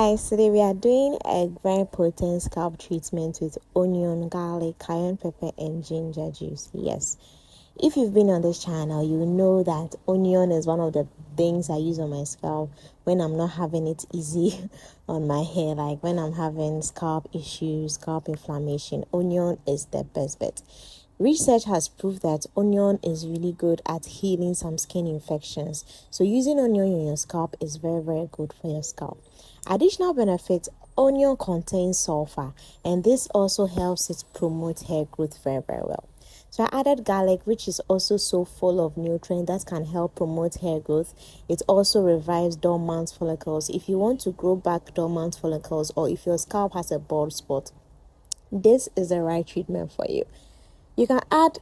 guys, today we are doing a very potent scalp treatment with onion, garlic, cayenne pepper and ginger juice. Yes, if you've been on this channel, you know that onion is one of the things I use on my scalp when I'm not having it easy on my hair, like when I'm having scalp issues, scalp inflammation. Onion is the best bet. Research has proved that onion is really good at healing some skin infections. So using onion in your scalp is very, very good for your scalp. Additional benefits: onion contains sulfur, and this also helps it promote hair growth very, very well. So I added garlic, which is also so full of nutrients that can help promote hair growth. It also revives dormant follicles. If you want to grow back dormant follicles, or if your scalp has a bald spot, this is the right treatment for you. You can add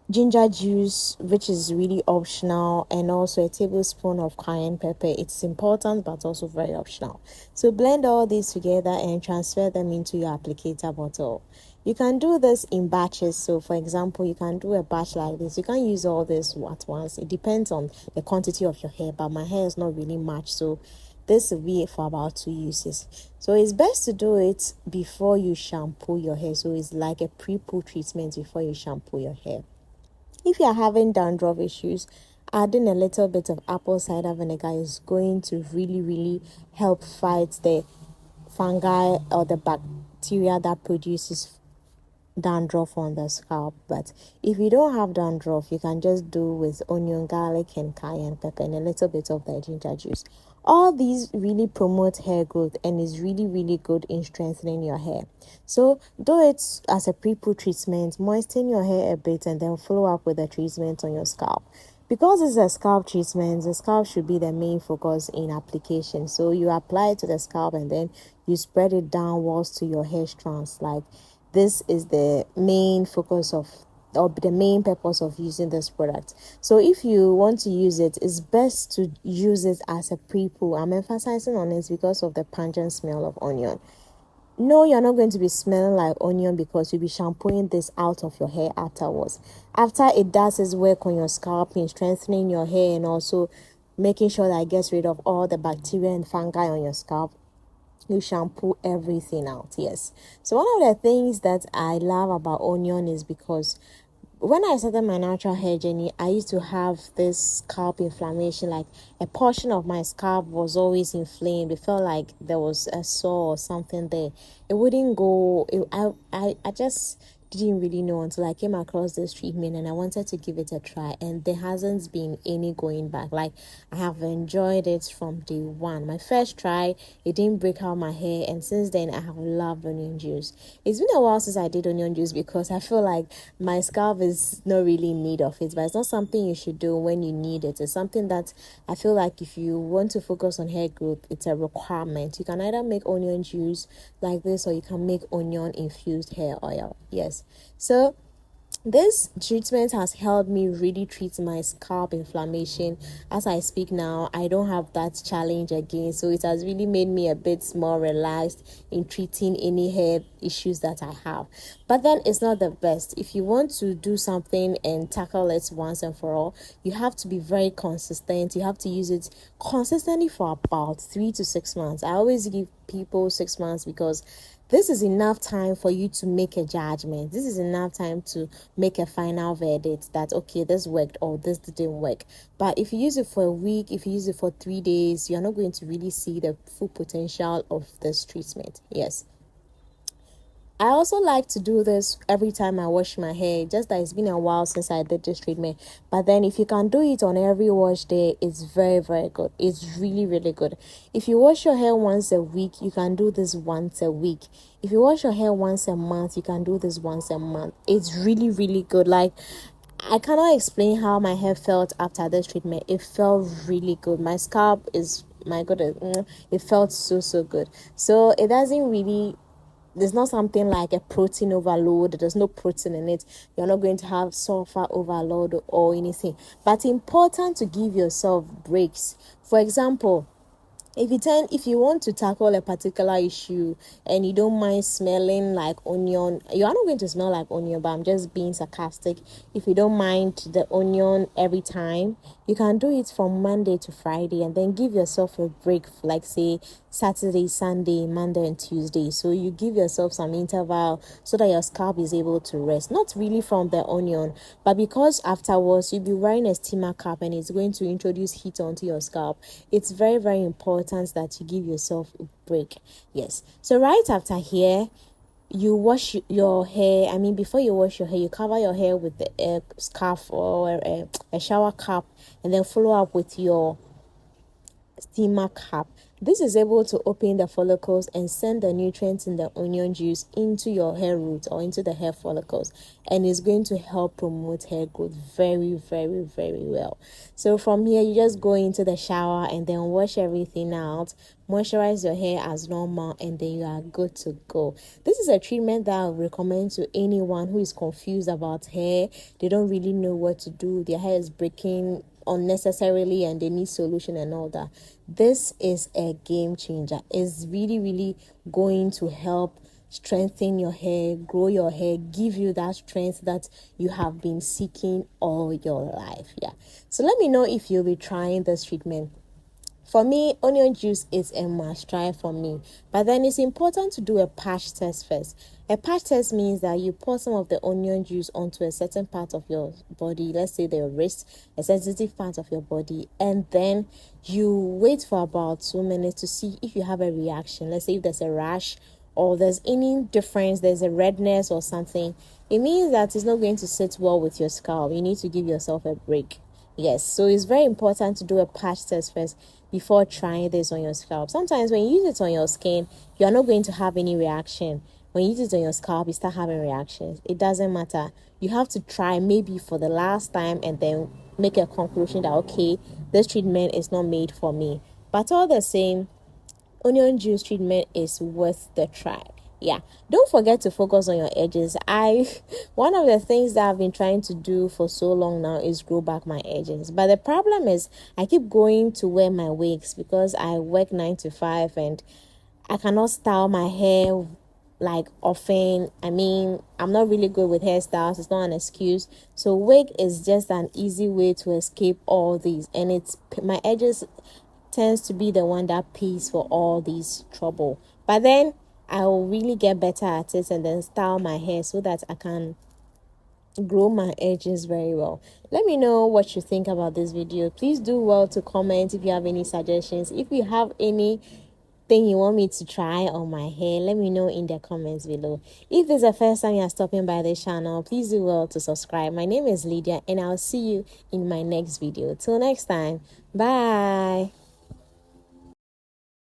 ginger juice, which is really optional, and also a tablespoon of cayenne pepper. It's important but also very optional. So blend all these together and transfer them into your applicator bottle. You can do this in batches. So for example, you can do a batch like this. You can't use all this at once. It depends on the quantity of your hair, but my hair is not really much, so this will be for about 2 uses. So it's best to do it before you shampoo your hair. So it's like a pre-poo treatment before you shampoo your hair. If you are having dandruff issues, adding a little bit of apple cider vinegar is going to really help fight the fungi or the bacteria that produces dandruff on the scalp. But if you don't have dandruff, you can just do with onion, garlic and cayenne pepper and a little bit of the ginger juice. All these really promote hair growth and is really good in strengthening your hair. So do it as a pre-poo treatment, moisten your hair a bit and then follow up with a treatment on your scalp. Because it's a scalp treatment, the scalp should be the main focus in application. So you apply it to the scalp and then you spread it downwards to your hair strands. Like, this is the main focus of, or the main purpose of using this product. So if you want to use it, it's best to use it as a pre-poo. I'm emphasizing on it because of the pungent smell of onion. No, you're not going to be smelling like onion because you'll be shampooing this out of your hair afterwards. After it does its work on your scalp in strengthening your hair and also making sure that it gets rid of all the bacteria and fungi on your scalp, you shampoo everything out. Yes. So one of the things that I love about onion is because when I started my natural hair journey, I used to have this scalp inflammation. Like, a portion of my scalp was always inflamed. It felt like there was a sore or something there. It wouldn't go. I just didn't really know until I came across this treatment and I wanted to give it a try, and there hasn't been any going back. Like, I have enjoyed it from day one. My first try, it didn't break out my hair, and since then I have loved onion juice. It's been a while since I did onion juice because I feel like my scalp is not really in need of it, but it's not something you should do when you need it. It's something that I feel like if you want to focus on hair growth, it's a requirement. You can either make onion juice like this or you can make onion infused hair oil. Yes. So this treatment has helped me really treat my scalp inflammation. As I speak now, I don't have that challenge again. So it has really made me a bit more relaxed in treating any hair issues that I have. But then it's not the best. If you want to do something and tackle it once and for all, you have to be very consistent. You have to use it consistently for about 3 to 6 months. I always give people 6 months because this is enough time for you to make a judgment. This is enough time to make a final verdict that, okay, this worked or this didn't work. But if you use it for a week, if you use it for 3 days, you're not going to really see the full potential of this treatment. Yes. I also like to do this every time I wash my hair. Just that it's been a while since I did this treatment. But then if you can do it on every wash day, it's very good. It's really good. If you wash your hair once a week, you can do this once a week. If you wash your hair once a month, you can do this once a month. It's really good. Like, I cannot explain how my hair felt after this treatment. It felt really good. My scalp is, my goodness, it felt so good. So it doesn't really, there's not something like a protein overload. There's no protein in it. You're not going to have sulfur overload or anything. But important to give yourself breaks. For example, if you want to tackle a particular issue and you don't mind smelling like onion, you are not going to smell like onion, but I'm just being sarcastic. If you don't mind the onion every time, you can do it from Monday to Friday and then give yourself a break, like say Saturday, Sunday, Monday, and Tuesday. So you give yourself some interval so that your scalp is able to rest. Not really from the onion, but because afterwards you'll be wearing a steamer cap and it's going to introduce heat onto your scalp. It's very, very important that you give yourself a break. Yes. So right after here, you wash your hair. Before you wash your hair, you cover your hair with a scarf or a shower cap, and then follow up with your steamer cap. This is able to open the follicles and send the nutrients in the onion juice into your hair roots or into the hair follicles, and is going to help promote hair growth very, very, very well. So from here, you just go into the shower and then wash everything out, moisturize your hair as normal, and then you are good to go. This is a treatment that I recommend to anyone who is confused about hair. They don't really know what to do. Their hair is breaking unnecessarily and they need solution and all that. This is a game changer. It's really, really going to help strengthen your hair, grow your hair, give you that strength that you have been seeking all your life. Yeah. So let me know if you'll be trying this treatment. For me, onion juice is a must try for me. But then it's important to do a patch test first. A patch test means that you pour some of the onion juice onto a certain part of your body, let's say the wrist, a sensitive part of your body, and then you wait for about 2 minutes to see if you have a reaction. Let's say if there's a rash or there's any difference, there's a redness or something, it means that it's not going to sit well with your scalp. You need to give yourself a break. Yes, so it's very important to do a patch test first before trying this on your scalp. Sometimes when you use it on your skin, you are not going to have any reaction. When you use it on your scalp, you start having reactions. It doesn't matter. You have to try maybe for the last time and then make a conclusion that, okay, this treatment is not made for me. But all the same, onion juice treatment is worth the try. Yeah, don't forget to focus on your edges. One of the things that I've been trying to do for so long now is grow back my edges, but the problem is I keep going to wear my wigs because I work 9 to 5 and I cannot style my hair like often. I'm not really good with hairstyles. It's not an excuse. So wig is just an easy way to escape all these, and it's my edges tends to be the one that pays for all these trouble. But then I'll really get better at it and then style my hair so that I can grow my edges very well. Let me know what you think about this video. Please do well to comment if you have any suggestions. If you have anything you want me to try on my hair, let me know in the comments below. If this is the first time you're stopping by this channel, please do well to subscribe. My name is Lydia and I'll see you in my next video. Till next time, bye.